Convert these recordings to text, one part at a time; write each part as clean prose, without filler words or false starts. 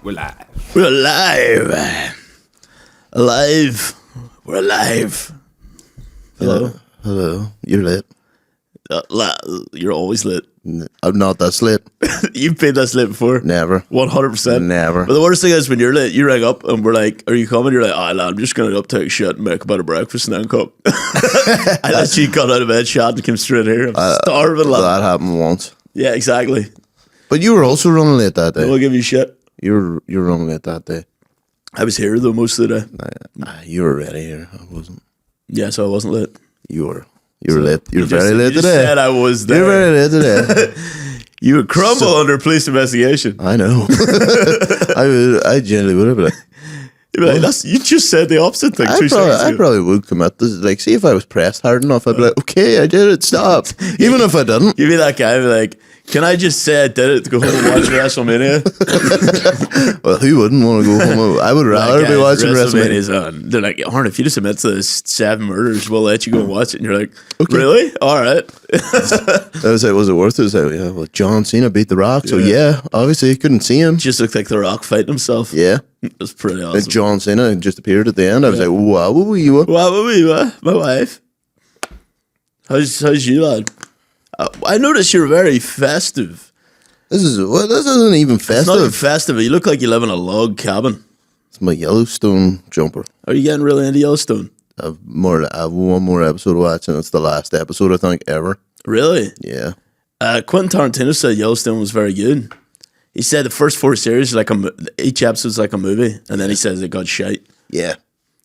We're live. We're alive. Alive. We're alive. Hello. Hello. You're lit. You're always lit. I'm not that lit. You've been this lit before. Never. 100%. Never. But the worst thing is when you're lit, you ring up and we're like, are you coming? You're like, lad, I'm just going to up take shit and make a bit of breakfast and then come. I actually got out of bed, shot and came straight here. I'm starving, lad. That happened once. Yeah, exactly. But you were also running late that day. We'll give you shit. You were running late that day. I was here though most of the day. Nah, you were ready here. I wasn't. Yeah, so I wasn't lit. You were late. You're very just, late you just today. said I was there. You're very late today. You would crumble under police investigation. I know. I genuinely would have been like, You'd be like, you just said the opposite thing 2 seconds I ago. probably would commit this. Like, see if I was pressed hard enough, I'd be like, okay, I did it, stop. Even if I didn't. You'd be that guy, be like, can I just say I did it to go home and watch WrestleMania? Well, who wouldn't want to go home? I would rather be watching WrestleMania. On. They're like, Arn, if you just admit to the 7 murders, we'll let you go and watch it. And you're like, Okay. Really? All right. I was like, was it worth it? I was like, yeah, well, John Cena beat The Rock, so yeah, obviously you couldn't see him. Just looked like The Rock fighting himself. Yeah. It was pretty Like awesome. John Cena just appeared at the end. I was like, wow, what were you? What were we, my wife? How's you, lad? I noticed you're very festive. This isn't even It's not even festive. festive. You look like you live in a log cabin. It's my Yellowstone jumper. Are you getting really into Yellowstone? I've one more episode to watch, and it's the last episode, I think, ever. Really? Yeah. Quentin Tarantino said Yellowstone was very good. He said the first 4 series, each episode's like a movie, and then he says it got shite. Yeah.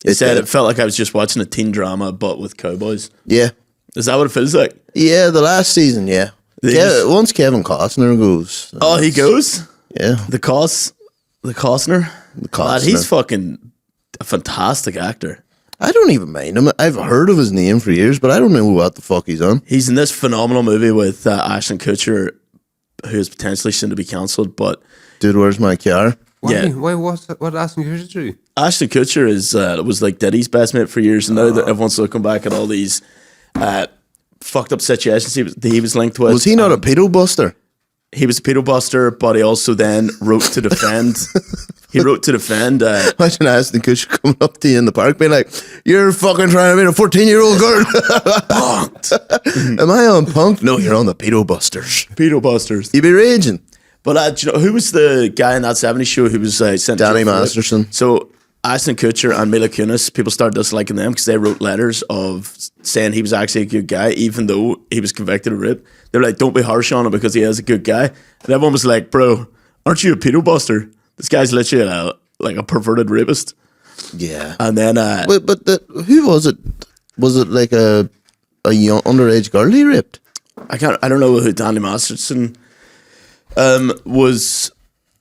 He said it felt like I was just watching a teen drama, but with cowboys. Yeah. Is that what it feels like? Yeah, the last season, yeah. Once Kevin Costner goes. Oh, he goes? Yeah. The Costner? The Costner. Man, he's fucking a fantastic actor. I don't even mind him. I've heard of his name for years, but I don't know what the fuck he's on. He's in this phenomenal movie with Ashton Kutcher, who is potentially soon to be cancelled, but... Dude, where's my car? Why what Aston Kutcher do? Ashton Kutcher was like Diddy's best mate for years, and now that everyone's looking back at all these fucked up situations he was linked with. Was he not a pedo buster? He was a pedo buster, but he also then wrote to defend. Imagine Ashton Kutcher coming up to you in the park being like, you're fucking trying to be a 14-year-old girl. Punked. Am I on Punked? No, you're on the pedo busters. Pedo busters. You be raging. But do you know who was the guy in that 70s show who was sent Danny to jail for it? Masterson. So Ashton Kutcher and Mila Kunis, people started disliking them because they wrote letters of saying he was actually a good guy, even though he was convicted of rape. They were like, don't be harsh on him because he is a good guy. And everyone was like, bro, aren't you a pedo buster? This guy's literally a perverted rapist. Yeah. And then... who was it? Was it like a young underage girl he raped? I don't know who Danny Masterson was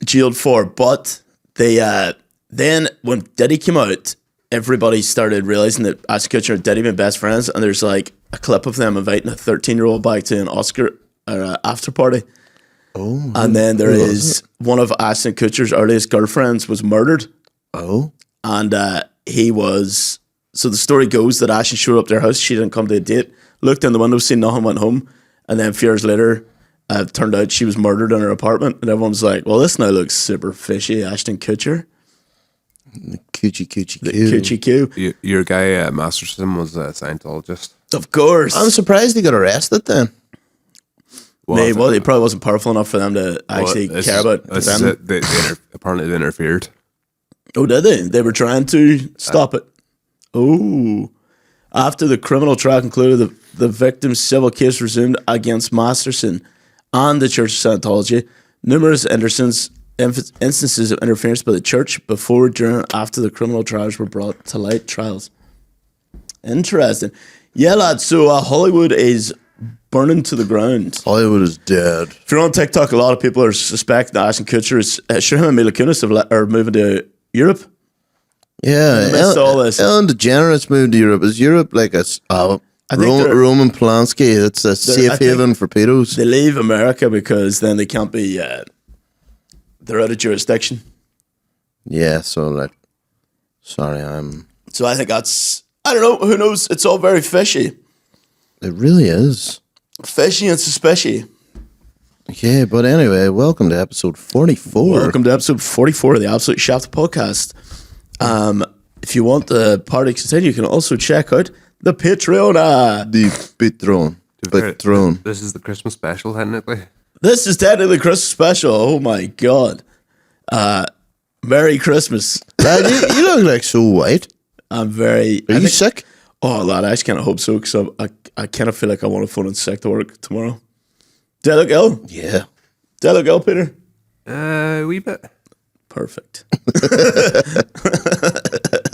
jailed for, but they... Then when Diddy came out, everybody started realizing that Ashton Kutcher and Diddy been best friends, and there's like a clip of them inviting a 13-year-old back to an Oscar after party. Oh. And then there is one of Ashton Kutcher's earliest girlfriends was murdered. Oh. And he was... So the story goes that Ashton showed up to their house, she didn't come to a date, looked in the window, seen nothing, went home, and then a few years later, turned out she was murdered in her apartment, and everyone's like, well, this now looks super fishy, Ashton Kutcher. Coochie. Coochie coo. Your guy Masterson was a Scientologist. Of course. I'm surprised he got arrested then. He probably wasn't powerful enough for them to actually care about them. Apparently they interfered. Oh, did they? They were trying to stop it. Oh. After the criminal trial concluded, the victim's civil case resumed against Masterson and the Church of Scientology. Numerous instances of interference by the church before, during, after the criminal trials were brought to light. Trials. Interesting. Yeah, lad. So Hollywood is burning to the ground. Hollywood is dead. If you're on TikTok, a lot of people are suspecting that Ashton Kutcher is... sure, him and Mila Kunis are moving to Europe. Yeah. Ellen DeGeneres moved to Europe. Is Europe like a Roman Polanski? It's a safe haven for pedos. They leave America because then they can't be... they're out of jurisdiction. Yeah, so like... Sorry, I'm... So I think that's... I don't know. Who knows? It's all very fishy. It really is. Fishy and suspicious. Okay, but anyway, welcome to episode 44. Welcome to episode 44 of the Absolute Shaft podcast. If you want the party to continue, you can also check out the Patreon. The Patron. This is the Christmas special, technically. This is technically the Christmas special. Oh my God. Merry Christmas. Lad, you look like so white. I'm very... Are you sick? Oh, lad, I just kind of hope so because I kind of feel like I want to phone in sick to work tomorrow. Do I look ill? Yeah. Do I look ill, Peter? A wee bit. Perfect.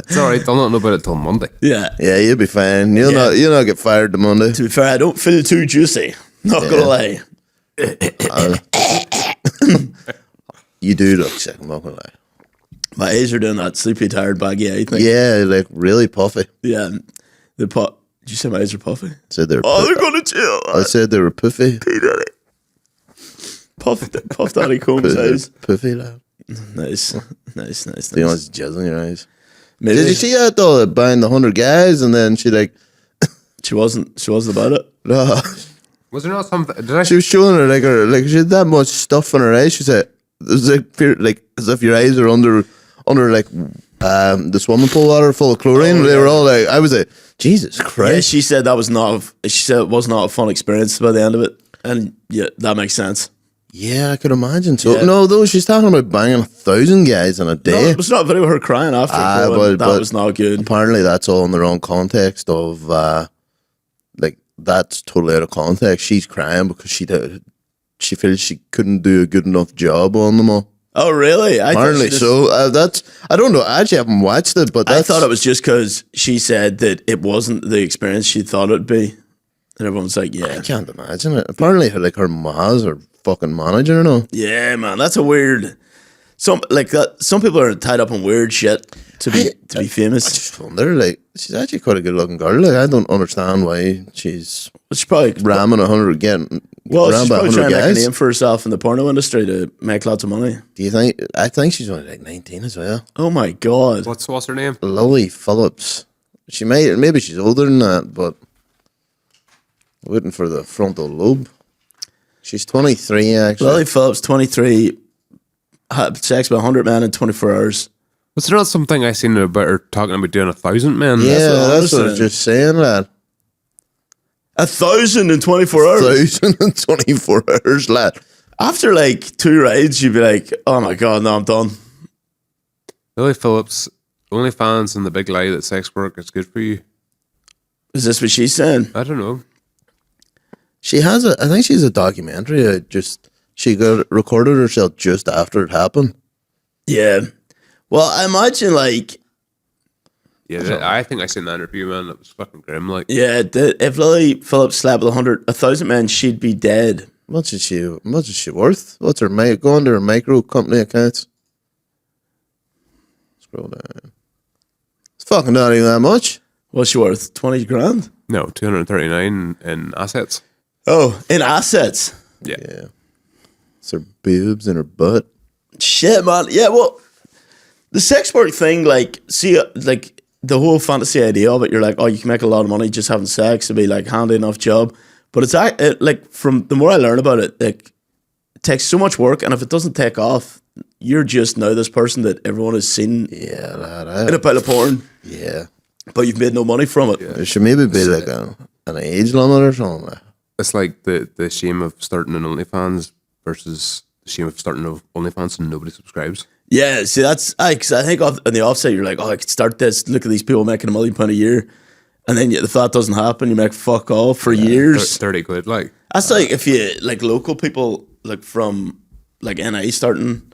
It's alright, I'll not know about it till Monday. Yeah. Yeah, you'll be fine. You'll not get fired the Monday. To be fair, I don't feel too juicy. Not gonna lie. You do look sick, I'm not gonna lie. My eyes are doing that sleepy, tired, baggy eye thing. Yeah, like really puffy. Yeah. Did you say my eyes are puffy? Said they were Oh, they're gonna chill. I said they were puffy. Puff Daddy Combs' eyes. Puffy, lad. Nice. You know, it's jizz in your eyes. Maybe Did you see that though? Buying the 100 guys and then she like, she wasn't about it. no. Was there not something? Did I? She was showing her like she had that much stuff in her eyes. She said, "It's like as if your eyes are under like the swimming pool water full of chlorine." They were all like, I was like, Jesus Christ. Yeah, she said it was not a fun experience by the end of it. And yeah, that makes sense. Yeah, I could imagine. So Yeah. no, though she's talking about banging 1,000 guys in a No, day. it was not a video of her crying after. That was not good. Apparently, that's all in the wrong context of like that's totally out of context. She's crying because she feels she couldn't do a good enough job on them all. Oh, really? Apparently, so that's I don't know. I actually haven't watched it, but I thought it was just because she said that it wasn't the experience she thought it'd be, and everyone's like, I "Yeah, can't imagine it. Apparently, like her ma's her fucking manager and all. yeah, man, that's a weird." Some people are tied up in weird shit to be I famous. just wonder, like, she's actually quite a good looking girl. Like, I don't understand why she's She's probably ramming 100 getting. well, she's probably trying to make a guys. name for herself in the porno industry to make lots of money. Do you think? I think she's only like 19 as well. Oh my God! What's her name? Lily Phillips. She maybe she's older than that, but waiting for the frontal lobe. She's 23 actually. Lily Phillips, 23, had sex with 100 men in 24 hours. Was there not something I seen about her talking about doing 1,000 men? Yeah, that's what I saying. was just saying, lad. 1,000 in 24 hours. 1,024 hours, lad. After like 2 rides, you'd be like, "Oh my God, no, I'm done." Lily Phillips, OnlyFans and the big lie that sex work is good for you. Is this what she's saying? I don't know. She has I think she's a documentary. She got recorded herself just after it happened. Yeah. Well, I imagine like, Yeah, I think I seen that interview, man. It was fucking grim. Like, yeah, if Lily Phillips slept with 1,000 men, she'd be dead. Much is she worth? What's her go under her micro company accounts? Scroll down. It's fucking not even that much. What's she worth? 20 grand? no, 239 in assets. Oh, in assets. Yeah. Yeah. It's her boobs and her butt. Shit, man. Yeah, well, the sex work thing, like, see, like, the whole fantasy idea of it, you're like, oh, you can make a lot of money just having sex, it'd be, like, handy enough job. But it's, like, from the more I learn about it, like, it takes so much work, and if it doesn't take off, you're just now this person that everyone has seen Yeah, lad. in a pile of porn, Yeah. but you've made no money from it. There should maybe be like an age limit or something. Like. It's like the shame of starting an OnlyFans versus the shame of starting an OnlyFans and nobody subscribes. Yeah, see, that's, because I think on the offset, you're like, oh, I could start this, look at these people making £1 million a year, and then if that doesn't happen, you make fuck all for years. 30 quid, like. That's like if you like local people like from like NI starting,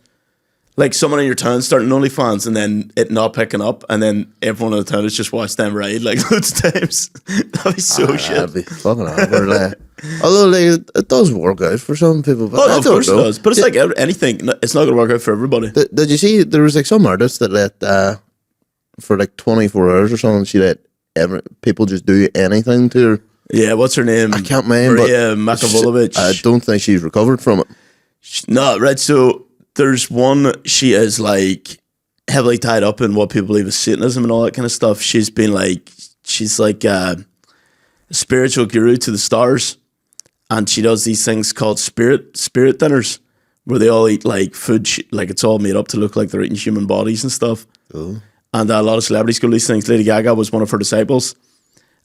like someone in your town starting OnlyFans and then it not picking up, and then everyone in the town has just watched them ride like loads of times. That'd be so shit. That'd be fucking awkward. Like. Although like, it does work out for some people. But Oh, I of don't course it know. does. But it's like anything, it's not going to work out for everybody. Did you see there was like some artist that let for like 24 hours or something, she let people just do anything to her. Yeah, what's her name? I can't remember. Maree Makavulovic. I don't think she's recovered from it. No, right. So there's one, she is like heavily tied up in what people believe is Satanism and all that kind of stuff. She's been like, she's like a spiritual guru to the stars. and she does these things called spirit dinners, where they all eat like food, like it's all made up to look like they're eating human bodies and stuff. Oh. And a lot of celebrities go to these things. Lady Gaga was one of her disciples,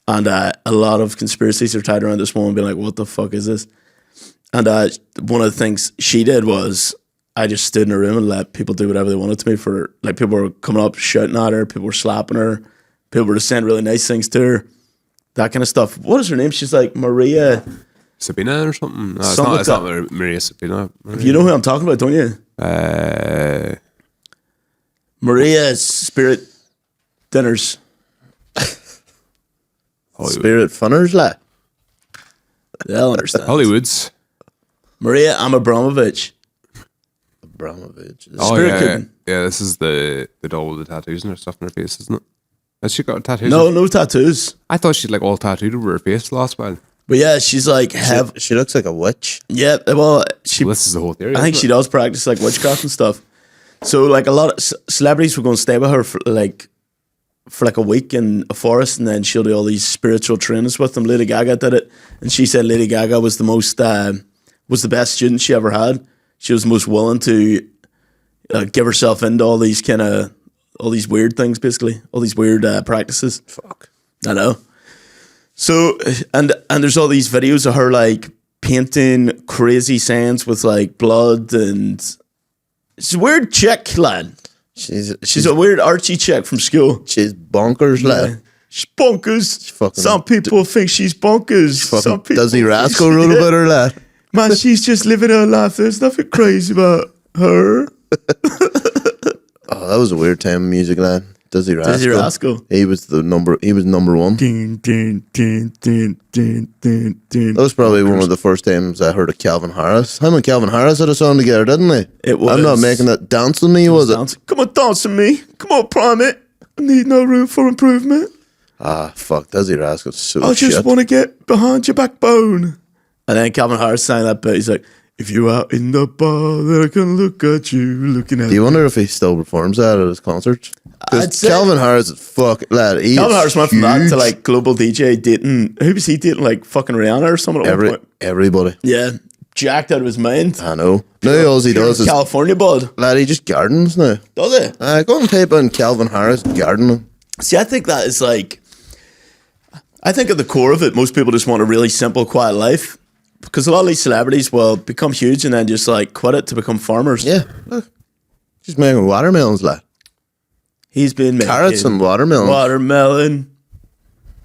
and a lot of conspiracies are tied around this woman being like, "What the fuck is this?" And one of the things she did was, I just stood in a room and let people do whatever they wanted to me. For like, people were coming up shouting at her, people were slapping her, people were just saying really nice things to her, that kind of stuff. What is her name? She's like Maree. Sabina or something? No, Something it's not Maree Sabina. You know who I'm talking about, don't you? Maria's Spirit Dinners. Spirit funners, like. They'll understand. Hollywood's. Maria Abramovich. Abramovich. Oh, Spirit yeah. cooking. Yeah, this is the doll with the tattoos and her stuff on her face, isn't it? Has she got tattoos? No tattoos. I thought she'd like all tattooed over her face the last while. But yeah, she's like She looks like a witch. yeah. Well, she. Well, this is the whole theory. I think isn't she it? does practice like witchcraft and stuff. So like a lot of celebrities were going to stay with her for like a week in a forest, and then she'll do all these spiritual trainings with them. Lady Gaga did it, and she said Lady Gaga was the most was the best student she ever had. She was the most willing to give herself into all these weird things, basically all these weird practices. Fuck. I know. So and there's all these videos of her like painting crazy scenes with like blood, and she's a weird chick, lad. She's a weird Archie chick from school. She's bonkers, like. Yeah. She's bonkers. fucking- Some people think she's bonkers. Some people Does he think rascal she- wrote Yeah. about her, lad? Man, she's just living her life. There's nothing crazy about her. Oh, that was a weird time in music, lad. Dizzy Rascal. Dizzy Rascal. He was number one. Ding, ding, ding, ding, ding, ding, ding. That was probably one of the first times I heard of Calvin Harris. Him and Calvin Harris had a song together, didn't they? It was. I'm not making that dance with me, was it? Dance. Come on, dance with me. Come on, Primate. I need no room for improvement. Ah, fuck. Dizzy Rascal's so I just shit. want to get behind your backbone. And then Calvin Harris sang that bit. He's like, if you're out in the bar, then I can look at you, looking at Do you wonder if he still performs that at his concerts? I'd Because say- Calvin Harris is fuck lad. He Calvin is Harris went from that huge. to like global DJ dating. Who was he dating? Like fucking Rihanna or someone at one point? everybody. Yeah, jacked out of his mind. I know. Now all he does is California bud. lad. He just gardens now. Does it? Go and type in Calvin Harris gardening. See, I think that is like, I think at the core of it, most people just want a really simple, quiet life. Because a lot of these celebrities will become huge and then just like quit it to become farmers. Yeah, look, just making watermelons, lad. He's been making Carrots and watermelons. watermelon.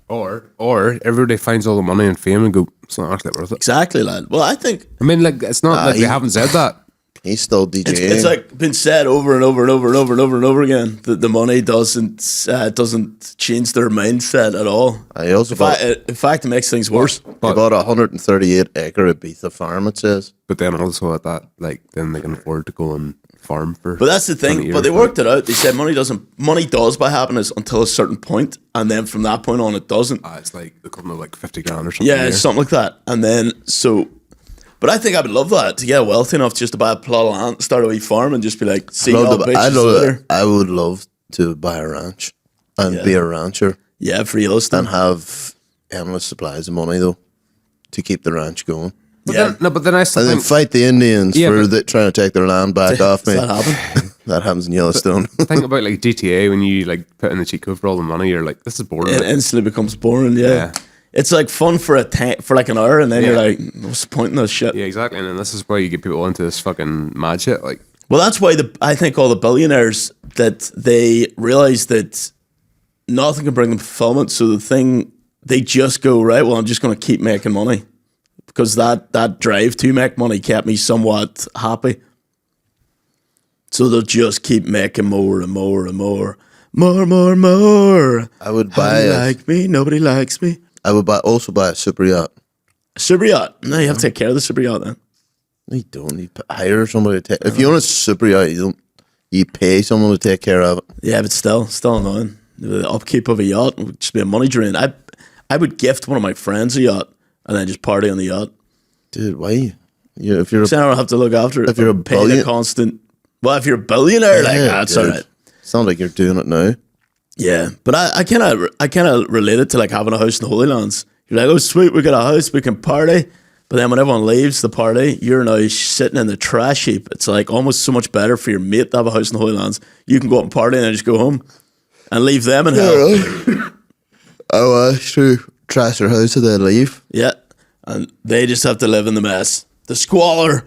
Or everybody finds all the money and fame and go, it's not actually worth it. Exactly, lad. Well, I think I mean, like, it's not like they haven't said that. He's still DJing. it's like been said over and over and over and over and over and over again that the money doesn't change their mindset at all. I also bought, In fact, it makes things worse. he bought a 138-acre Ibiza farm. It says. But then also at that, like, then they can afford to go and farm for. But that's the 20 thing. years. But they worked it out. They said money does buy happiness until a certain point, and then from that point on, it doesn't. It's like the equivalent of like 50 grand or something. Yeah, a year. something like that. And then but I think I would love that, to get wealthy enough just to buy a plot of land, start a wee farm, and just be like, see you all bitches later. I would love to buy a ranch and be a rancher Yeah, for realistic. and have endless supplies of money though to keep the ranch going. But Yeah. then, I still And then think, fight the Indians Yeah, for but- trying to take their land back off me. Does that happen? That happens in Yellowstone. think about like GTA when you like put in the cheat code for all the money, you're like, this is boring. It instantly becomes boring, yeah. Yeah. It's like fun for for like an hour, and then Yeah. you're like, what's the point in this shit? Yeah, exactly. And then this is why you get people into this fucking mad shit. Like, Well, that's why I think all the billionaires, that they realize that nothing can bring them fulfillment. So they just go, right, well, I'm just going to keep making money. Because that drive to make money kept me somewhat happy. So they'll just keep making more and more and more. More. I would How buy do you a, like me? Nobody likes me. I would also buy a super yacht. Super yacht. No, you have to take care of the super yacht then. No, you don't. You hire somebody to take. If you own a super yacht, you pay someone to take care of it. Yeah, but still annoying. The upkeep of a yacht would just be a money drain. I would gift one of my friends a yacht and then just party on the yacht. Dude, why? If you're a, So I don't have to look after it. If you're a pay the billion- constant. Well, if you're a billionaire, like that's dude. all right. Sounds like you're doing it now. Yeah, but I kind of relate it to like having a house in the Holy Lands. You're like, oh sweet, we got a house, we can party, But then when everyone leaves the party, you're now sitting in the trash heap. It's like almost so much better for your mate to have a house in the Holy Lands. You can go out and party and then just go home and leave them in hell. Right. Oh, it's true. Trash their house and then leave. Yeah. And they just have to live in the mess. The squalor.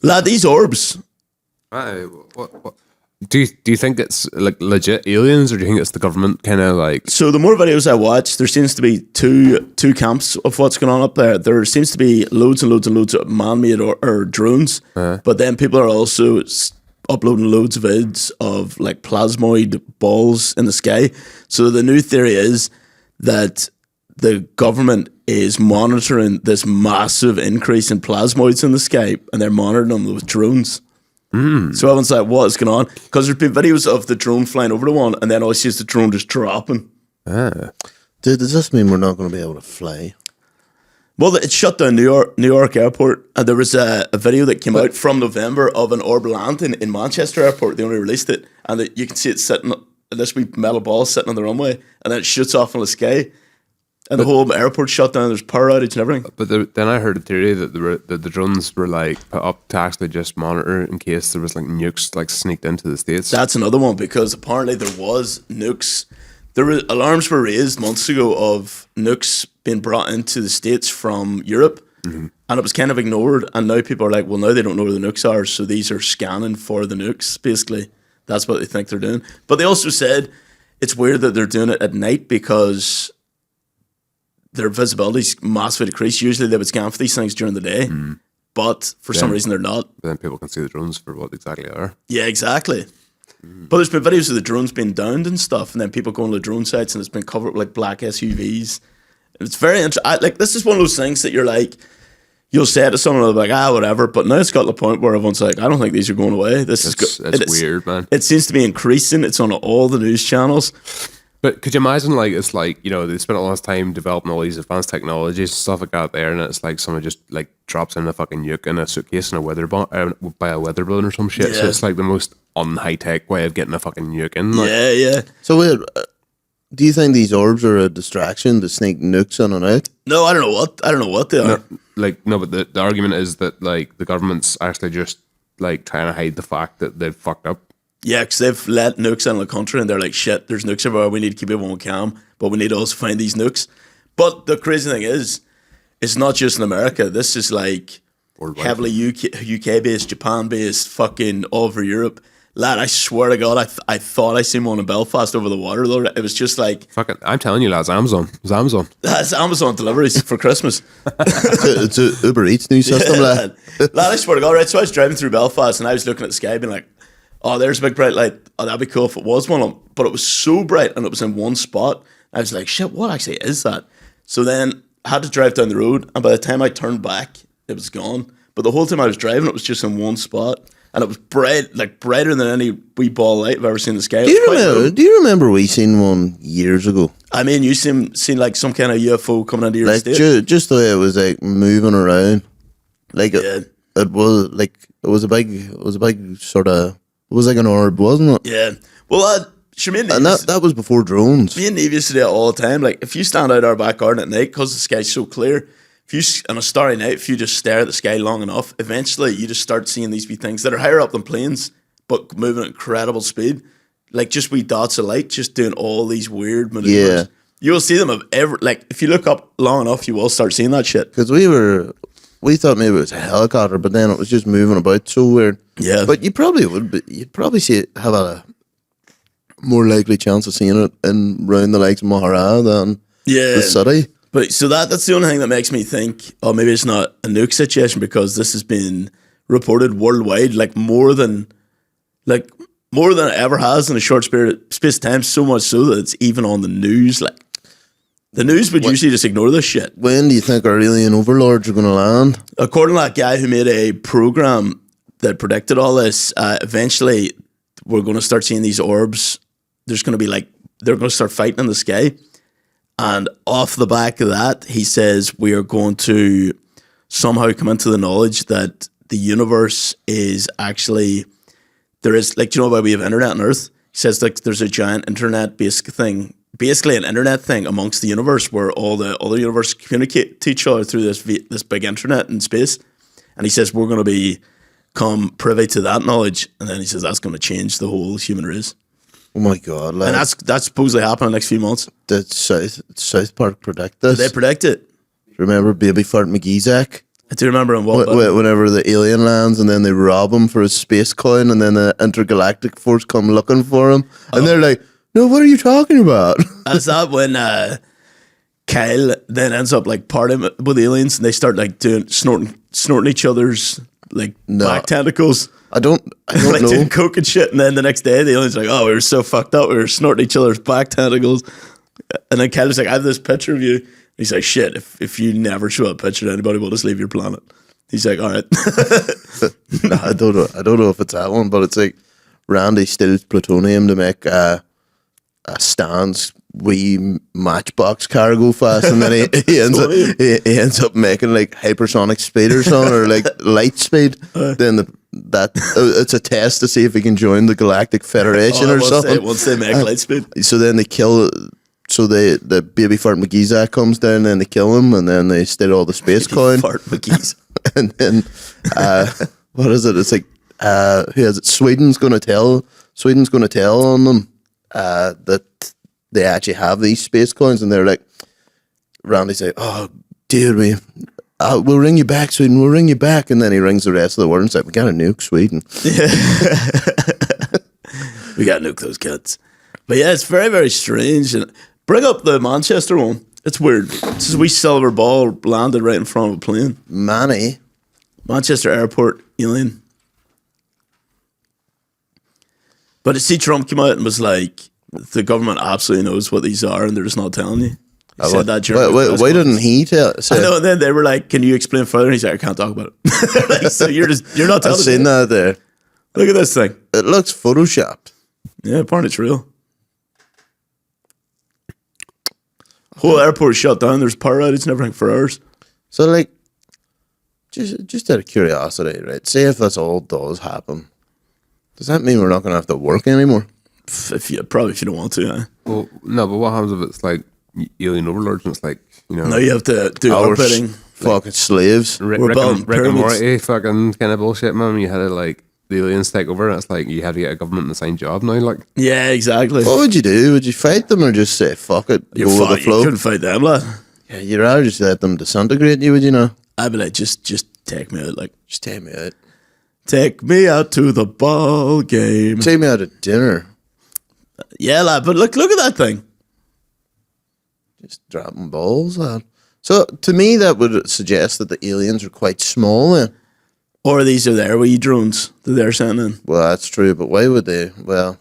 Lad, these orbs. What? Do you think it's like legit aliens, or do you think it's the government kind of like? So the more videos I watch, there seems to be two camps of what's going on up there. There seems to be loads and loads and loads of man-made or drones, but then people are also uploading loads of vids of like plasmoid balls in the sky. So the new theory is that the government is monitoring this massive increase in plasmoids in the sky, and they're monitoring them with drones. So everyone's like, what is going on? Because there's been videos of the drone flying over the one, and then all you see is the drone just dropping. Dude, does this mean we're not going to be able to fly? Well, it shut down New York Airport, and there was a video that came out from November of an orb landing in Manchester Airport. They only released it, and you can see it sitting, this wee metal ball sitting on the runway, and then it shoots off in the sky. And the whole airport shut down. There's power outage and everything. But then I heard a theory that the drones were like put up to actually just monitor in case there was like nukes like sneaked into the States. That's another one, because apparently there was nukes. Alarms were raised months ago of nukes being brought into the States from Europe, and it was kind of ignored. And now people are like, well, now they don't know where the nukes are, so these are scanning for the nukes. Basically, that's what they think they're doing. But they also said it's weird that they're doing it at night because their visibility's massively decreased. Usually they would scan for these things during the day, but for some reason they're not. Then people can see the drones for what exactly they are. Yeah, exactly. But there's been videos of the drones being downed and stuff, and then people going to the drone sites, and it's been covered with like black SUVs. And it's very interesting. Like, this is one of those things that you're like, you'll say it to someone, and they'll be like, whatever. But now it's got to the point where everyone's like, I don't think these are going away. It's weird, man. It seems to be increasing. It's on all the news channels. But could you imagine, like, it's like, you know, they spent a lot of time developing all these advanced technologies and stuff like that there, and it's like someone just, like, drops in a fucking nuke in a suitcase in a by a weather balloon or some shit. Yeah. So it's like the most un-high-tech way of getting a fucking nuke in. Like. Yeah. So wait, do you think these orbs are a distraction to sneak nukes in and out? No, I don't know what they are. No, but the argument is that, like, the government's actually just, like, trying to hide the fact that they've fucked up. Yeah, because they've let nukes in the country, and they're like, shit, there's nukes everywhere. We need to keep everyone calm, but we need to also find these nukes. But the crazy thing is, it's not just in America. This is like Worldwide. heavily UK based, Japan based, fucking all over Europe. Lad, I swear to God, I thought I seen one in Belfast over the water, though. It was just like, Fucking, I'm telling you, lads, Amazon. It's Amazon. that's Amazon deliveries for Christmas. It's a Uber Eats new system. Lad, I swear to God, right? So I was driving through Belfast, and I was looking at the sky, being like, oh, there's a big bright light. Oh, that'd be cool if it was one of them. But it was so bright, and it was in one spot. I was like, shit, what actually is that? So then I had to drive down the road, and by the time I turned back, it was gone. But the whole time I was driving, it was just in one spot, and it was bright, like brighter than any wee ball light I've ever seen in the sky. Do you remember we seen one years ago? I mean, you seen like some kind of UFO coming into your Like estate? just the way it was like moving around, like Yeah. it was a big sort of. It was like an orb, wasn't it? Yeah. Well, sure, me and And that was before drones. Me and Neve used to do it all the time. Like, if you stand out our back garden at night, because the sky's so clear, if you on a starry night, if you just stare at the sky long enough, eventually you just start seeing these wee things that are higher up than planes, but moving at incredible speed, like just wee dots of light, just doing all these weird maneuvers. Yeah. You will see them like if you look up long enough, you will start seeing that shit. Because we thought maybe it was a helicopter, but then it was just moving about so weird. Yeah. But you'd probably have a more likely chance of seeing it in round the likes of Maree than the city. But so that's the only thing that makes me think, oh, maybe it's not a nuke situation, because this has been reported worldwide, like more than it ever has in a short space of time. So much so that it's even on the news. Like, the news would usually just ignore this shit. When do you think our alien overlords are going to land? According to that guy who made a program that predicted all this, eventually we're going to start seeing these orbs. There's going to be they're going to start fighting in the sky. And off the back of that, he says we are going to somehow come into the knowledge that the universe is actually, there is, like, do you know why we have internet on Earth? He says, like, there's a giant internet-based thing basically an internet thing amongst the universe where all the other universes communicate to each other through this big internet in space. And he says we're going to become privy to that knowledge, and then he says that's going to change the whole human race. Oh my god! Like, And that's supposedly happening in the next few months. did South Park predict this? They predict it. Remember Baby Fart McGeezack? I do remember him well. Whenever the alien lands and then they rob him for his space coin, and then the intergalactic force come looking for him, and they're like, "No, what are you talking about?" Is that when Kyle then ends up like partying with aliens and they start like doing snorting each other's like back tentacles? I don't like know. doing coke and shit, and then the next day the aliens are like, "Oh, we were so fucked up, we were snorting each other's back tentacles." And then Kyle's like, "I have this picture of you." And he's like, "Shit, if you never show a picture to anybody, we'll just leave your planet." He's like, "All right." No, I don't know. I don't know if it's that one, but it's like Randy steals plutonium to make a Stan's wee matchbox car go fast, and then he ends up making like hypersonic speed or something, or like light speed. Then it's a test to see if he can join the Galactic Federation or something. Once they make light speed, so then they kill. So the Baby Fart McGeezack comes down and they kill him, and then they steal all the space coin. Fart McGee's. And then what is it? It's like who is it? Sweden's going to tell on them that they actually have these space coins, and they're like, Randy's like, "Oh, dude, we'll ring you back, Sweden. We'll ring you back." And then he rings the rest of the world and says, "We got to nuke Sweden." We got to nuke those kids. But yeah, it's very, very strange. And bring up the Manchester one. It's weird. It's just a wee silver ball landed right in front of a plane. Maree. Manchester Airport, alien. But see, Trump came out and was like, the government absolutely knows what these are and they're just not telling you. He said that during why didn't he tell? I know, and then they were like, "Can you explain further?" And he's like, "I can't talk about it." Like, so you're not telling I've seen that there. Look at this thing. It looks photoshopped. Yeah, apparently it's real. Whole airport shut down. There's power outage and everything for hours. So, like, just out of curiosity, right? Say if this all does happen, does that mean we're not going to have to work anymore? If you don't want to, yeah. Well, no, but what happens if it's like alien overlords and it's like, you know, Now you have to do Our orbiting. fucking slaves. We're Rick building and pyramids. Morty fucking kind of bullshit, man. You had to like the aliens take over, and it's like you have to get a government in the same job now. Like, Yeah, exactly. What would you do? Would you fight them or just say fuck it, You go with the flow? couldn't fight them, lad. Yeah, you'd rather just let them disintegrate you, would you know? I'd be like, just take me out. Like, Just take me out. take me out to the ball game. Take me out to dinner. Yeah, lad. But look at that thing. Just dropping balls, lad. So to me, that would suggest that the aliens are quite small then. Or these are their wee drones that they're sending. Well, that's true, but why would they? Well,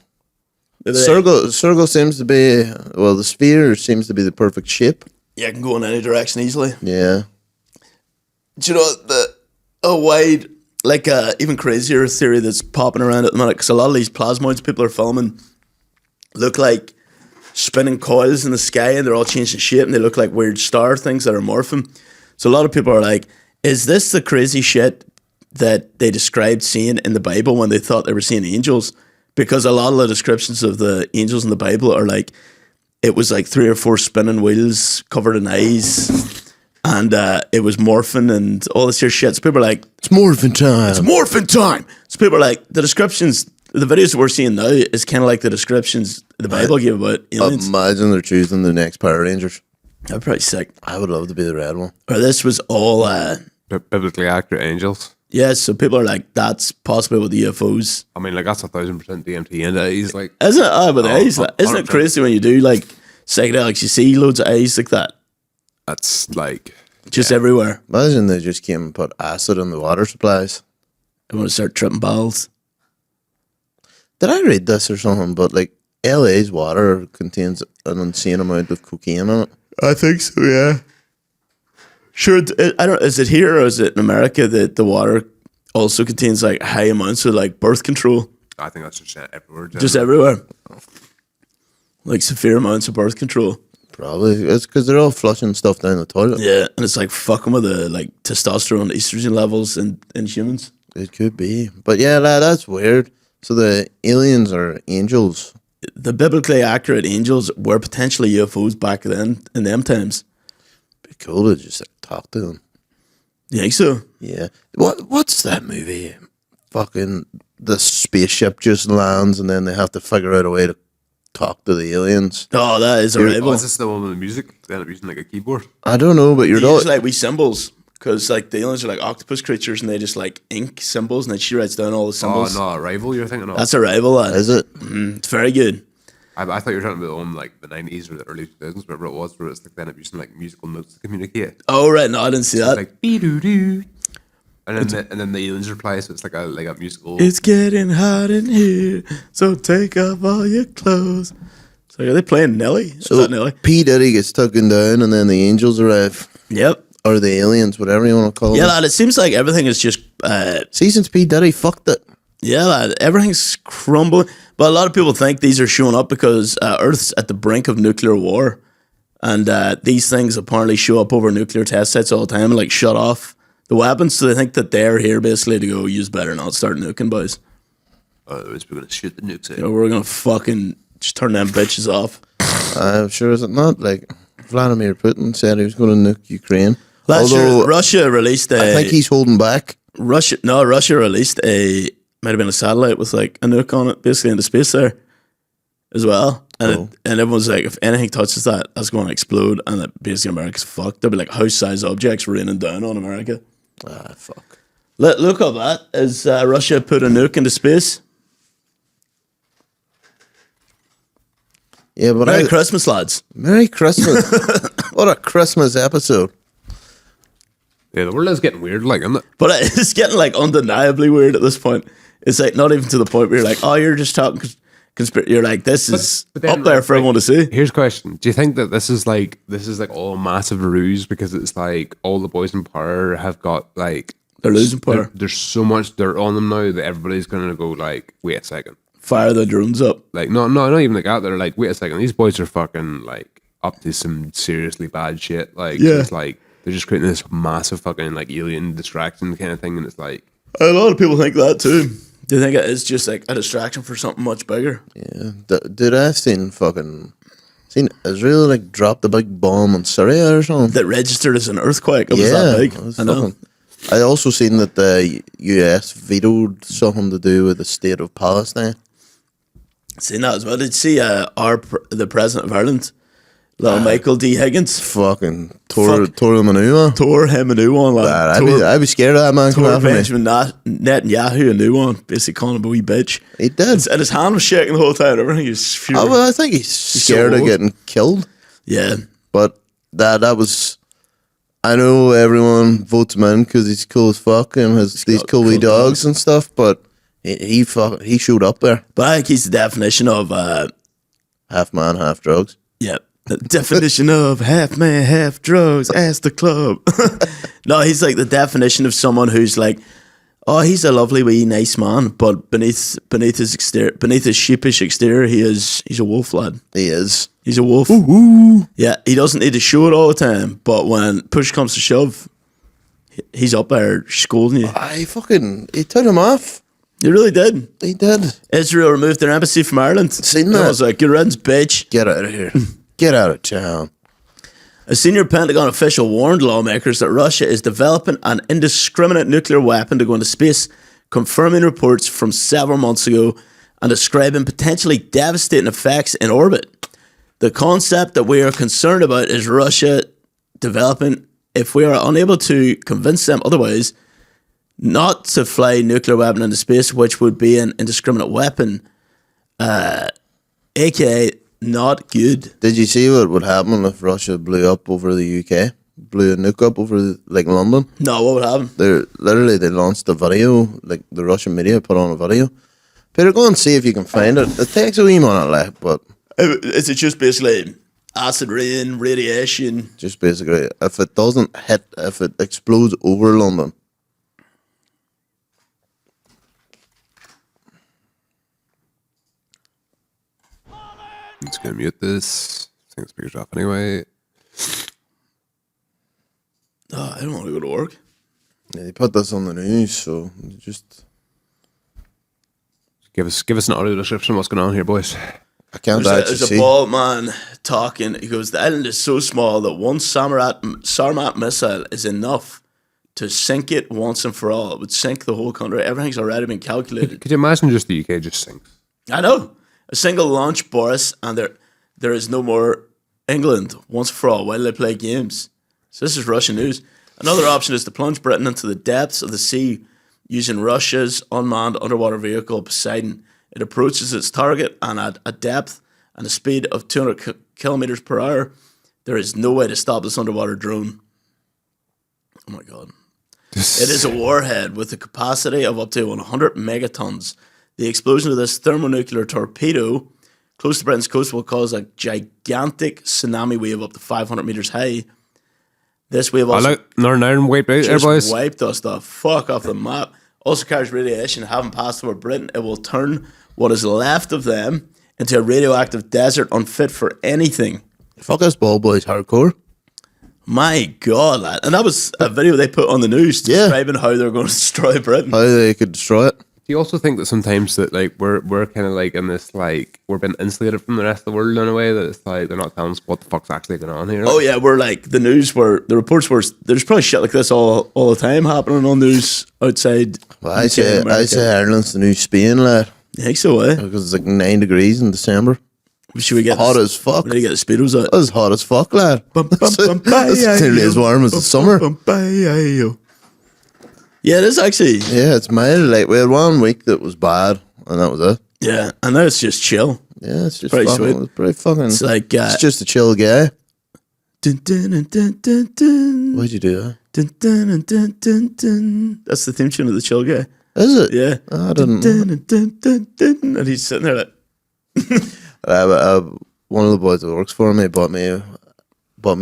They- circle seems to be, well, the sphere seems to be the perfect shape. Yeah, it can go in any direction easily. Yeah. Do you know a wide, like even crazier theory that's popping around at the minute? Because a lot of these plasmoids people are filming look like spinning coils in the sky, and they're all changing shape, and they look like weird star things that are morphing. So a lot of people are like, "Is this the crazy shit that they described seeing in the Bible when they thought they were seeing angels?" Because a lot of the descriptions of the angels in the Bible are like, it was like 3 or 4 spinning wheels covered in eyes, and it was morphing and all this here shit. So people are like, It's morphin' time. "It's morphing time." So people are like, the descriptions, the videos that we're seeing now is kind of like the descriptions the Bible gave about aliens. Imagine they're choosing the next Power Rangers. That'd be pretty sick. I would love to be the red one. Or this was all, biblically accurate angels. yeah, so people are like, that's possible with UFOs. I mean, like that's 1,000% DMT, and he's like, Isn't it? With eyes, hu- isn't it 100%. crazy when you do like psychedelics, you see loads of eyes like that that's like, just everywhere. Imagine they just came and put acid in the water supplies. I want to start tripping balls. Did I read this or something? But like LA's water contains an insane amount of cocaine in it. I think so, yeah. Sure, I don't. Is it here or is it in America that the water also contains like high amounts of like birth control? I think that's just everywhere. Just everywhere. Like severe amounts of birth control. Probably it's because they're all flushing stuff down the toilet. Yeah, and it's like fucking with the like testosterone, estrogen levels in humans. It could be, but yeah, lad, that's weird. So the aliens are angels. the biblically accurate angels were potentially UFOs back then in them times. Be cool to just talk to them. You think so? Yeah. What's that movie? Fucking the spaceship just lands and then they have to figure out a way to talk to the aliens. Oh, that is Arrival. Oh, is this the one with the music? They end up using like a keyboard. I don't know, but you're They use not. like wee symbols because like the aliens are like octopus creatures and they just like ink symbols and then she writes down all the Oh, symbols. no, Arrival you're thinking of? That's Arrival. Lad. Is it? It's very good. I thought you were talking about the one like the 90s or the early 2000s, whatever it was, where it's like they end up using like musical notes to communicate. Oh right, no, I didn't see that. It's like be doo doo, and then the aliens reply, so it's like a musical. It's getting hot in here, so take off all your clothes. So are they playing Nelly? Is So that Nelly? P. Diddy gets taken down and then the angels arrive. Yep. Or the aliens, whatever you want to call Yeah, them. lad, it seems like everything is just Since P. Diddy fucked it. yeah, lad, everything's crumbling. But a lot of people think these are showing up because Earth's at the brink of nuclear war. And these things apparently show up over nuclear test sites all the time and like shut off the weapons. So they think that they're here basically to go, use better not start nuking, boys. Otherwise, we're gonna shoot the nukes out. You know, we're going to fucking just turn them bitches off. I'm sure is it not? Like Vladimir Putin said he was going to nuke Ukraine. Last Although year, Russia released a... I think he's holding back. Russia released might have been a satellite with like a nuke on it, basically into space there as well. And and everyone's like, if anything touches that, that's going to explode, and that basically America's fucked. There'll be like house-sized objects raining down on America. Ah, fuck. Look up that. Has Russia put a nuke into space? Yeah, but Merry Christmas, lads. Merry Christmas. What a Christmas episode. Yeah, the world is getting weird, like, isn't it? But it's getting like undeniably weird at this point. It's like not even to the point where you're like, oh, you're just talking conspiracy. You're like, this is but then, up there for everyone to see. Here's a question: do you think that this is like all a massive ruse because it's like all the boys in power have got like They're losing power. There's so much dirt on them now that everybody's gonna go like, wait a second, Fire the drones up. like no, not even like that. They're like, wait a second, these boys are fucking like up to some seriously bad shit. Like, Yeah. it's like they're just creating this massive fucking like alien distraction kind of thing, and it's like, A lot of people think that too. They think it is just like a distraction for something much bigger. Yeah. Did I seen Israel like drop the big bomb on Syria or something? That registered as an earthquake. It was that big. it was I know. fucking- I also seen that the US vetoed something to do with the state of Palestine. Seen that as well. Did you see the president of Ireland, little Michael D. Higgins, Fucking tore them a new one. tore him a new one. Like, I'd be scared of that man coming tore after me. Benjamin Netanyahu a new one, basically calling him a wee bitch. He did. And his hand was shaking the whole time. Everything he was furious. Oh, well, I think he's scared of old. getting killed. Yeah. But that was. I know everyone votes him in because he's cool as fuck and has these got cool wee cool dogs and stuff. But he showed up there, But I think he's the definition of, half man, half drugs. yeah, the definition of half man, half drugs, ask the club. No, he's like the definition of someone who's like, oh, he's a lovely wee nice man, but beneath his exterior, beneath his sheepish exterior, he's a wolf, lad. He is. He's a wolf. Yeah, he doesn't need to show it all the time, but when push comes to shove, he's up there scolding you. He took him off. He really did. He did. Israel removed their embassy from Ireland. Seen And I that? was like, good riddance, bitch. Get out of here. Get out of town. A senior Pentagon official warned lawmakers that Russia is developing an indiscriminate nuclear weapon to go into space, confirming reports from several months ago and describing potentially devastating effects in orbit. The concept that we are concerned about is Russia developing, if we are unable to convince them otherwise, not to fly nuclear weapon into space, which would be an indiscriminate weapon, aka not good. Did you see what would happen if Russia blew up over the UK? Blew a nuke up over like London? No, what would happen? They launched a video, like the Russian media put on a video. Peter, go and see if you can find it. It takes a wee minute, like, but Is it just basically acid rain, radiation? just basically, if it doesn't hit, if it explodes over London, I'm just gonna mute this. I think the speaker's off anyway. Oh, I don't want to go to work. yeah, they put this on the news, so just Give us an audio description of what's going on here, boys. I can't actually There's a see. bald man talking. He goes, the island is so small that one Sarmat missile is enough to sink it once and for all. It would sink the whole country. Everything's already been calculated. Could you imagine just the UK just sinks? I know. A single launch, Boris, and there is no more England once and for all while they play games. So this is Russian news. Another option is to plunge Britain into the depths of the sea using Russia's unmanned underwater vehicle Poseidon. It approaches its target and at a depth and a speed of 200 kilometers per hour. There is no way to stop this underwater drone. Oh my God. It is a warhead with a capacity of up to 100 megatons. The explosion of this thermonuclear torpedo close to Britain's coast will cause a gigantic tsunami wave up to 500 meters high. This wave also Northern Ireland wiped out there, just boys. wiped us the fuck off the map. Also carries radiation. Having passed over Britain, it will turn what is left of them into a radioactive desert unfit for anything. Fuck us, ball boys, hardcore. My God, lad. And that was a video they put on the news describing how they're going to destroy Britain. How they could destroy it. Do you also think that sometimes that like we're kind of like in this like we're being insulated from the rest of the world in a way that it's like they're not telling us what the fuck's actually going on here? Oh yeah, we're like the news where the reports were there's probably shit like this all the time happening on news outside. Well, I say Ireland's the new Spain, lad. You think so, eh? Because it's like 9 degrees in December. Should we get Hot as fuck. We need to get the speedos out. It's hot as fuck, lad. It's nearly as warm as the summer. Yeah, it is actually. Yeah, it's mild. Like we had 1 week that was bad, and that was it. Yeah, and now it's just chill. Yeah, it's just Pretty fucking, sweet. It's pretty fucking. It's like it's just a chill guy. dun, dun, dun, dun, dun, dun, Why'd you do that? dun, dun, dun, dun, dun, dun. That's the theme tune of the chill guy. Is it? Yeah. I didn't. Dun, dun, dun, dun, dun, and he's sitting there like, One of the boys that works for me bought me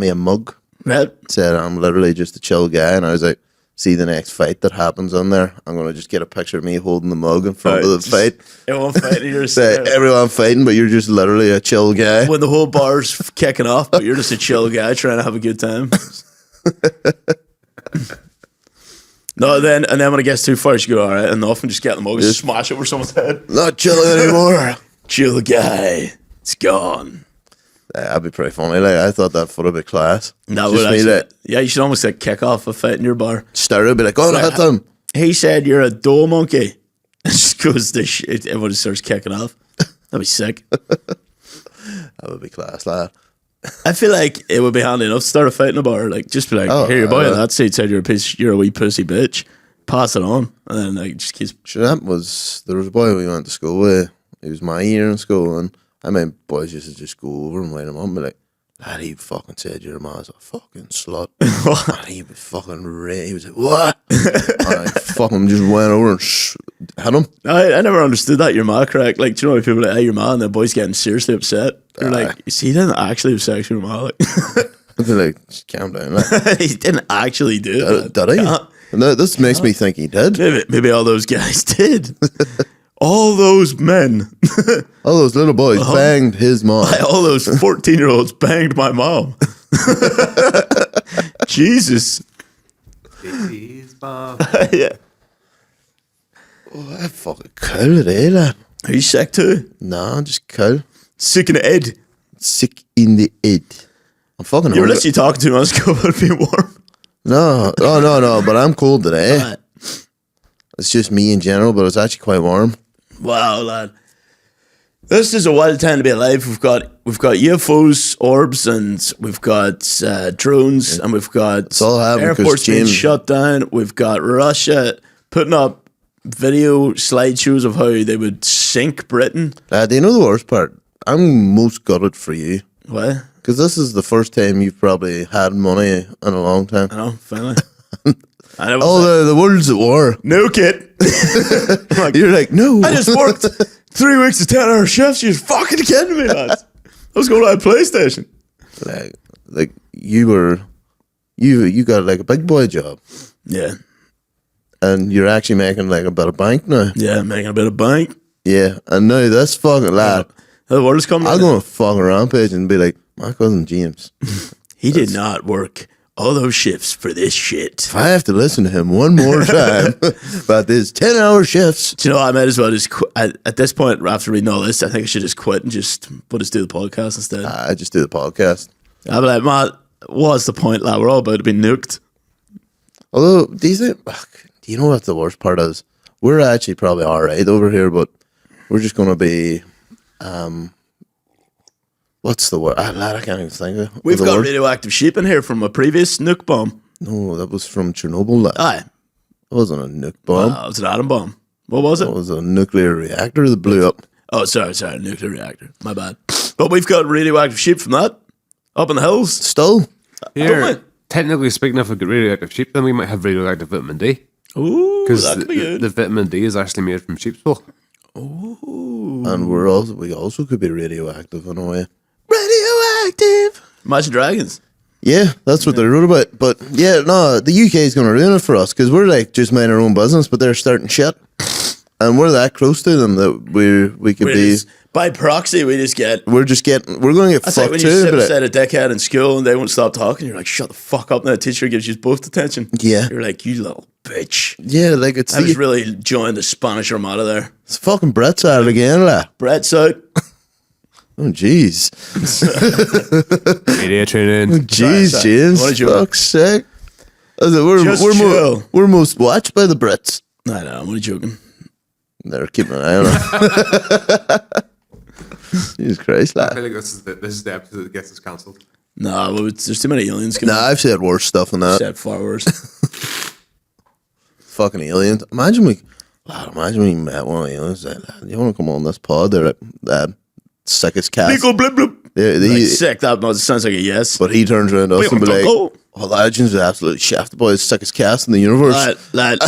a mug. right? Said I'm literally just a chill guy, and I was like, see the next fight that happens on there, I'm gonna just get a picture of me holding the mug in front of the fight. Everyone fighting, you're Say sitting there. everyone fighting, but you're just literally a chill guy. When the whole bar's kicking off, but you're just a chill guy trying to have a good time. And then when it gets too far, you go, all right, enough, and just get the mug and smash it over someone's head. Not chilling anymore. Chill guy, it's gone. That'd be pretty funny. Like I thought that would have been class. That Just would me, actually, like, yeah, you should almost like kick off a fight in your bar. start to be like, oh, hit them. He said you're a dough monkey. It just goes to shit. Everybody starts kicking off. That'd be sick. That would be class, lad. I feel like it would be handy enough to start a fight in a bar. Like, just be like, here, your boy on that seat said you're a wee pussy bitch. Pass it on. And then like just keeps. Sure, there was a boy we went to school with. He was my year in school, and I mean, boys used to just go over and light him up and be like, lad, he fucking said your ma's a fucking slut. And he was fucking he was like, what? And I fucking just went over and hit him. I never understood that your ma crack. Like, do you know when people are like, hey, your ma, and the boy's getting seriously upset? You're like, see, he didn't actually have sex with your ma. Like, I'd be like, just calm down. Like, he didn't actually do it. did he? No, this makes me think he did. Maybe all those guys did. All those men. All those little boys banged his mom. All those 14-year-olds banged my mom. Jesus. Yeah. Oh, that's fucking cool, eh, lad? Are you sick too? Nah, I'm just cool. Sick in the head. Sick in the head. I'm fucking You were hungry. literally talking 2 months ago about being warm. No, but I'm cold today. It's just me in general, but it's actually quite warm. Wow, lad. This is a wild time to be alive. We've got UFOs, orbs, and we've got drones, and we've got all happening 'cause airports being James- shut down. We've got Russia putting up video slideshows of how they would sink Britain. Do you know the worst part? I'm most gutted for you. What? Because this is the first time you've probably had money in a long time. I know, finally. I was Oh, like, the world's at war. no kid. You're like, no. I just worked 3 weeks of 10-hour shifts. You're fucking kidding me, lads. I was going to a PlayStation. Like you got like a big boy job, Yeah. and you're actually making like a bit of bank now. Yeah, making a bit of bank. Yeah, and now this fucking lad, The world's coming. I'm going to fucking rampage and be like, my cousin James. He did not work all those shifts for this shit. If I have to listen to him one more time about this 10-hour shifts. Do you know, I might as well just quit. At this point, after reading all this, I think I should just quit and just do the podcast instead. I just do the podcast. I'll be like, man, what's the point? Like, we're all about to be nuked. Although, do you know what the worst part is? We're actually probably all right over here, but we're just going to be, what's the word? Lad, I can't even think of it. We've The got word? radioactive sheep in here from a previous nuke bomb. No, that was from Chernobyl. Lad. Aye. It wasn't a nuke bomb. It was an atom bomb. What was it? It was a nuclear reactor that blew up. Oh, sorry, nuclear reactor. My bad. But we've got radioactive sheep from that up in the hills. Still, Here, Don't we? technically speaking, if we get radioactive sheep, then we might have radioactive vitamin D. Ooh, Because that could be good. the vitamin D is actually made from sheep's wool. and we also could be radioactive in a way. Radioactive. Imagine Dragons. Yeah, that's what they wrote about. But yeah, no, the UK is going to ruin it for us because we're like just minding our own business, but they're starting shit, and we're that close to them that we could be. By proxy, we just get. We're going to get That's like fucked when you too. sit But beside a dickhead in school and they won't stop talking. You're like, shut the fuck up. And the teacher gives you both attention. Yeah. You're like, you little bitch. yeah, like it's I was really enjoying the Spanish Armada there. it's fucking Brett's at it again, lah. Brett's out. Oh jeez, Media training. jeez, sorry. James, What did you- fuck's sake. Just chill. We're most watched by the Brits. I know, I'm only joking. They're keeping an eye on us. Jesus Christ, I lad. feel like this is the episode that gets us cancelled. Nah, well, there's too many aliens. Nah, I've said worse stuff than that. Said far worse. Fucking aliens. Imagine we met one of the aliens. Like, lad, you want to come on this pod? They're sick as cats. Nico blip blip. Yeah, Like, sick. That sounds like a yes. but he turns around to us and be like, Oh. "Oh, Legends is absolutely shafted by the sickest cast in the universe." Lad,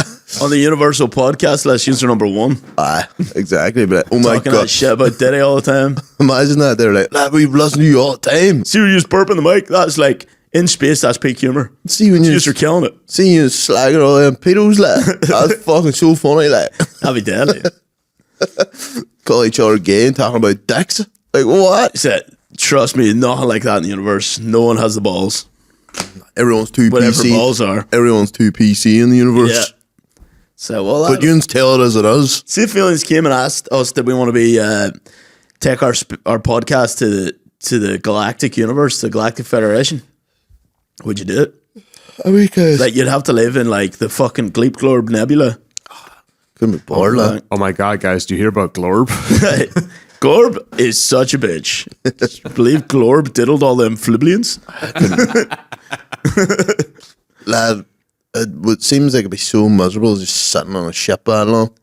on the Universal podcast, let's use number one. Aye, exactly. Be like, "Oh my Talking that god!" shit about Diddy all the time. Imagine that. They're like, "Lad, we've listened to you all the time." Serious burping the mic. That's like in space. That's peak humor. See when You're killing it. see you slagging all them pedos, like that's fucking so funny. Like, That'd be deadly. call each other gay and talking about dicks. Like, what? Said, trust me, nothing like that in the universe. No one has the balls. Everyone's too Whatever PC. balls are. Everyone's too PC in the universe. Yeah. So well, But you can tell it as it is. see if aliens came and asked us did we want to be take our podcast to the galactic universe, the Galactic Federation. Would you do it? I mean, guys, Like you'd have to live in like the fucking Gleep Glorb Nebula. couldn't be bored, lad. Oh my god, guys, do you hear about Glorb? Glorb is such a bitch. I believe Glorb diddled all them fliblians. Lad, it seems like it'd be so miserable just sitting on a ship that long.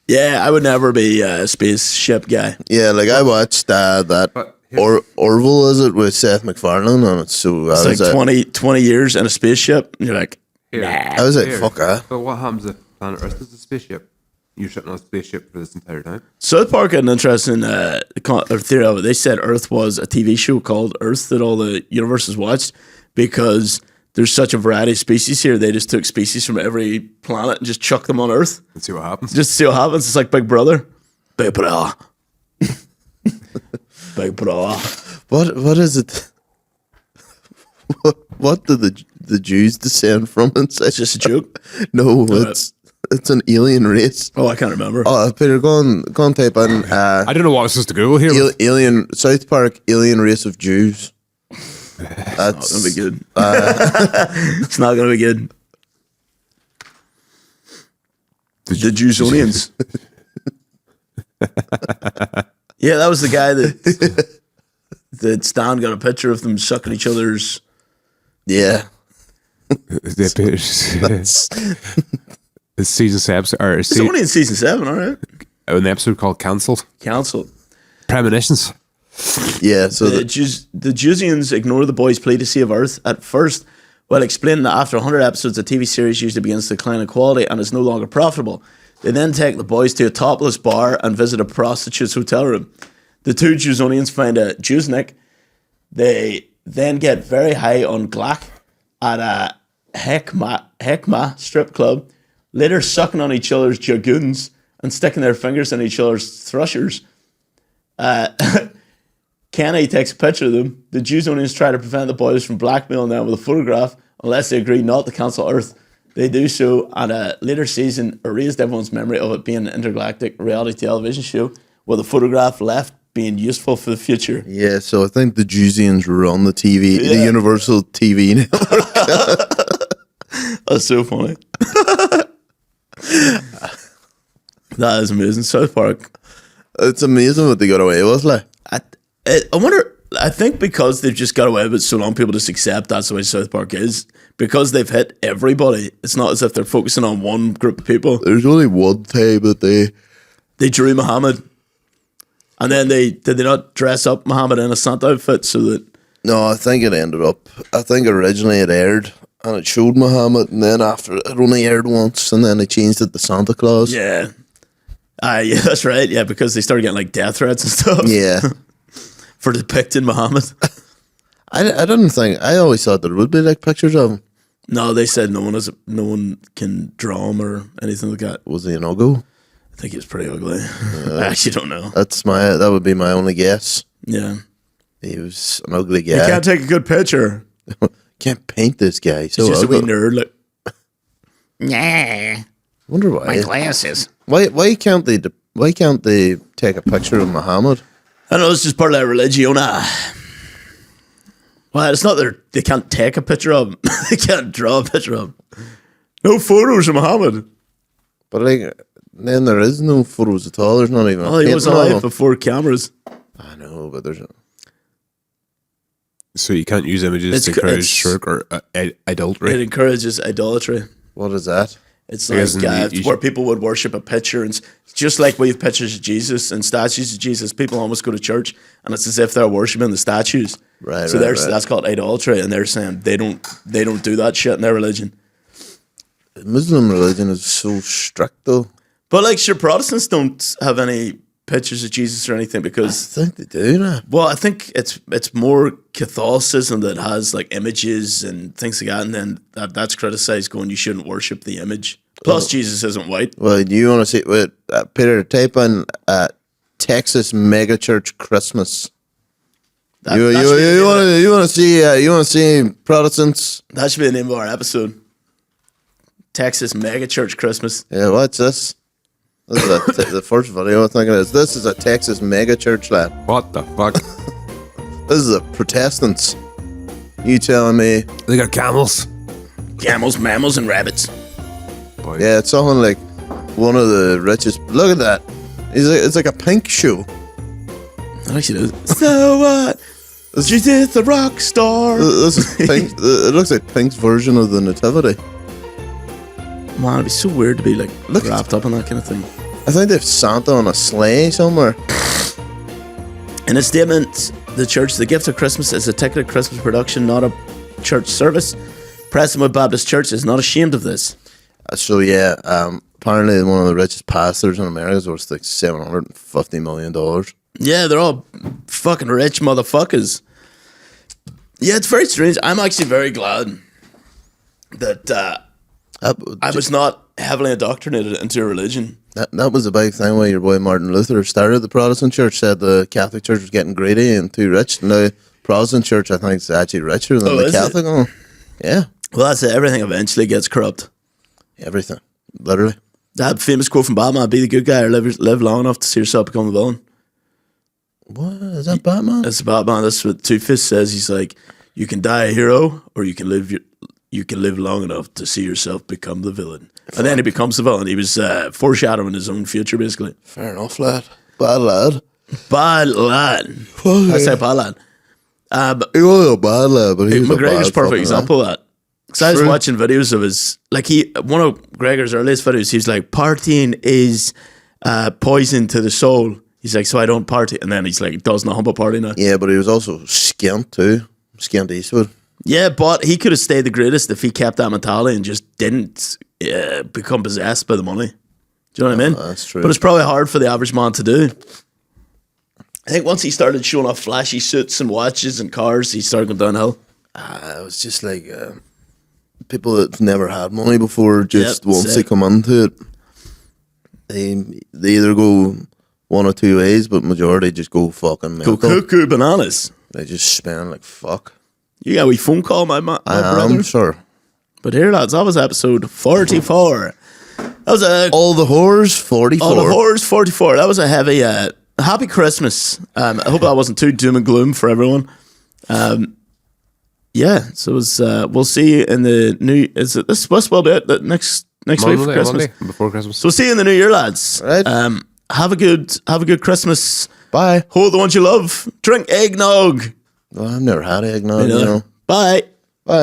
Yeah, I would never be a spaceship guy. Yeah, like I watched that But here's- Orville, is it, with Seth MacFarlane, and it's so It's like 20 years in a spaceship. And you're like, Here. I was like, Here. fuck that. So what happens if planet Earth is a spaceship? You're sitting on a spaceship for this entire time. South Park had an interesting theory of it. They said Earth was a TV show called Earth that all the universes watched because there's such a variety of species here. They just took species from every planet and just chucked them on Earth And see what happens. just to see what happens. It's like Big Brother. Big Brother. Big Brother. What is it? What did the Jews descend from? It's just a joke. No, it's an alien race. Oh, I can't remember. Oh, Peter, go on type in I don't know what I was supposed to Google here. alien South Park alien race of Jews. That's It's not gonna be good. It's not gonna be good. The Jewsonians. Yeah, that was the guy that Stan got a picture of them sucking each other's. yeah. It's season 7 or It's only in season 7, all right. an episode called Cancelled. Council. Premonitions. Yeah, so The Jewsians ignore the boys' plea to save Earth at first, while explaining that after 100 episodes, the TV series usually begins to decline in quality and is no longer profitable. They then take the boys to a topless bar and visit a prostitute's hotel room. The two Jewsonians find a Jewsnik. They then get very high on Glack at a Hekma strip club, later sucking on each other's jagoons and sticking their fingers in each other's thrushes. Kenny takes a picture of them. The Jewsonians try to prevent the boys from blackmailing them with a photograph unless they agree not to cancel Earth. They do so at a later season, erased everyone's memory of it being an intergalactic reality television show with a photograph left being useful for the future. Yeah, so I think the Jusians run the TV, the Yeah. Universal TV network. That's so funny. That is amazing. South Park. It's amazing what they got away with, like. I wonder, I think because they've just got away with it so long, people just accept that's the way South Park is. Because they've hit everybody, it's not as if they're focusing on one group of people. There's only one time that They drew Muhammad. And then did they not dress up Muhammad in a Santa outfit so that... No, I think it ended up. I think originally it aired and it showed Muhammad, and then after it only aired once, and then they changed it to Santa Claus. Yeah. Yeah, that's right. Yeah, because they started getting like death threats and stuff. Yeah. For depicting Muhammad. I didn't think. I always thought there would be like pictures of him. No, they said no one can draw him or anything like that. Was he an uggo? I think he was pretty ugly. I actually don't know. That would be my only guess. Yeah. He was an ugly You guy. can't take a good picture. Can't paint this guy. He's so He's just a wee ugly. nerd. Like, Yeah, Wonder why. my glasses. Why can't they take a picture of Muhammad? I don't know, it's just part of their religion. Well, it's not that they can't take a picture of him. They can't draw a picture of him. No photos of Muhammad. But like, then there is no photos at all. There's not even. Oh, he was painting of alive him. before cameras. I know, but there's. So you can't use images to encourage shirk or adultery. It encourages idolatry. What is that? It's Because like you where people would worship a picture, and just like we have pictures of Jesus and statues of Jesus, people almost go to church, and it's as if they're worshiping the statues. Right, So right, right. that's called idolatry, and they're saying they don't do that shit in their religion. Muslim religion is so strict, though. But like, sure, Protestants don't have any pictures of Jesus or anything I because, think they do now. well, I think it's more Catholicism that has like images and things like that, and then that's criticized, going you shouldn't worship the image. Plus, Jesus isn't white. Well, do you want to see? Wait, Peter, type in Texas megachurch Christmas. You want to see Protestants? That should be the name of our episode. Texas mega church Christmas. Yeah, what's this? This is the first video I think it is. This is a Texas mega church, lad. What the fuck? This is a Protestants. You telling me? They got camels. Camels, mammals, and rabbits. Boy. Yeah, it's something like one of the richest. Look at that. It's like a pink shoe. That actually is. So what? Jesus the rock star. This is pink. It looks like Pink's version of the Nativity. Man, it'd be so weird to be like Look- wrapped up in that kind of thing. I think they've Santa on a sleigh somewhere. In a statement, the church, the gift of Christmas is a ticketed Christmas production, not a church service. Prestonwood Baptist Church is not ashamed of this. So yeah, apparently one of the richest pastors in America is worth like $750 million. Yeah, they're all fucking rich motherfuckers. Yeah, it's very strange. I'm actually very glad that I was not heavily indoctrinated into a religion. That was a big thing where your boy Martin Luther started the Protestant church, said the Catholic church was getting greedy and too rich. Now, Protestant church, I think, is actually richer than Oh, the is it? Catholic one. Yeah, Well, that's it. Everything eventually gets corrupt. everything. Literally. That famous quote from Batman, be the good guy or live long enough to see yourself become the villain. What? Is that Batman? That's Batman. That's what Two-Face says. He's like, you can die a hero or you can live long enough to see yourself become the villain. And then he becomes the villain. He was foreshadowing his own future, basically. Fair enough, lad. Bad lad. Bad lad. I say bad lad. He was a bad lad, but he was McGregor's a bad perfect fucking example of that. Because I was True. watching videos of his, like one of Gregor's earliest videos, he was like, partying is poison to the soul. He's like, so I don't party. And then he's like, does not humble party now. Yeah, but he was also skint too. Skint Eastwood. Yeah, but he could have stayed the greatest if he kept that mentality and just didn't become possessed by the money. Do you know what I mean? That's true. But it's probably hard for the average man to do. I think once he started showing off flashy suits and watches and cars, he started going downhill. It was just like people that never had money before, just Yep, once they sick. come into it, they either go one or two ways, but majority just go fucking Go mental. cuckoo bananas. They just spend like fuck. You got a wee phone call, my I brother? am sure. But here, lads, that was episode 44. That was All the horrors 44. All the horrors 44. That was a heavy. Happy Christmas. I hope that wasn't too doom and gloom for everyone. Yeah, so it was, we'll see you in the new. Is it this supposed to be out next week for Christmas? Monday before Christmas. So we'll see you in the new year, lads. Right. Have a good Christmas. Bye. Hold the ones you love. Drink eggnog. Well, I've never had eggnog, you know. Bye.